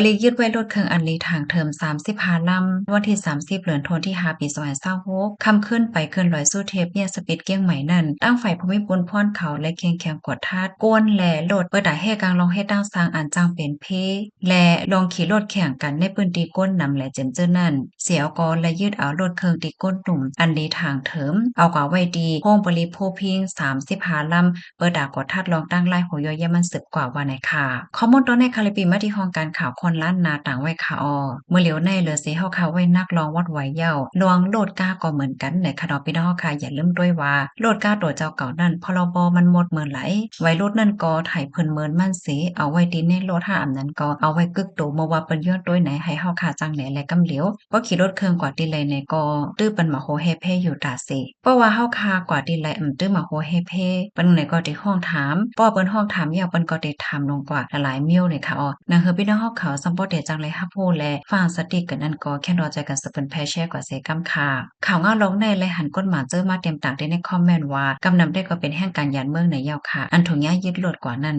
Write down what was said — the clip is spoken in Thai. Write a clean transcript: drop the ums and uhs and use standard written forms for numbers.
ลียึดไว้รถเครื่องอันลีทางเทิม35ลำวันที่30เดือนธันวาคมที่5ปี2026ค่ำขึ้นไปเกินร้อยสู้เทปเนี่ยสปีดเกี้ยงใหม่นั่นตั้งไฟภูมิพลพรเขาและเคียงแข็งกวดทาดก้วนแลโลดเปิดตาให้กลางลองให้ตั้งสร้างอันจังเป็นเพและลองขี่รถแข่งกันในปืนตีก้นนำและเจนเจอนั่นเสียกอและยืดเอารถเครื่องตีก้นตุ่มอันลีทางเถิมเอากว่าไว้ดีโฮงบริโภพิง35ลำเปิดดากดทัดลองตั้งไล่หัวยอยมันสืบกว่าว่าในค่ะข้อมูลตอนในคาลิปีมาที่ห้องการข่าวคนล้านนาต่างไว้ค่ะเมื่อเหลียวในเหลือสีเฮาค่ะไว้นักลองวัดไหวเย้าลวงโลดก้าก็เหมือนกันในคณะพี่น้องค่ะอย่าลืมด้วยว่าโลดก้าตัวเจ้าเก่านั่นพรบมันหมดเมินไหลไว้รถนั่นก็ไถเพิ่นเมินมั่นสีเอาไว้ดีในรถห้าอำนั้นก็เอาไว้กึกตูมาว่าเปิ้นยอดด้วยไหนให้เฮาค่ะจังแหนและกำเหลียวก็ขี่รถเครื่องกว่าดีเลยในก็ตื้อเปิ้นมาโหเฮเพ่อยู่ตาสิเพราะว่าเฮาค่ะกว่าดีเลยตื้อมาโหเฮเพ่เปิ้นไหนก็ได้ห้องถามป้อเปิ้นห้องถามยาวเปิ้นก็ได้ถามลงกว่าหลายมิ้วเลยค่ะนางเฮอพี่น้องเฮาเขาซัมปอเดจังเลยฮับโพและฟังสติกันนั่นก็แค่รอใจกันสเปิ้นแพแชร์กว่าเซกำค่ะข่าวเงาลงในและหันก้นหมาเจอมาเต็มต่างได้ในคอมเมนต์ว่ากำนำได้ก็เป็นแห่งการยานเมืองในยาวค่ะอันถุงยายึดโลดกว่านั้น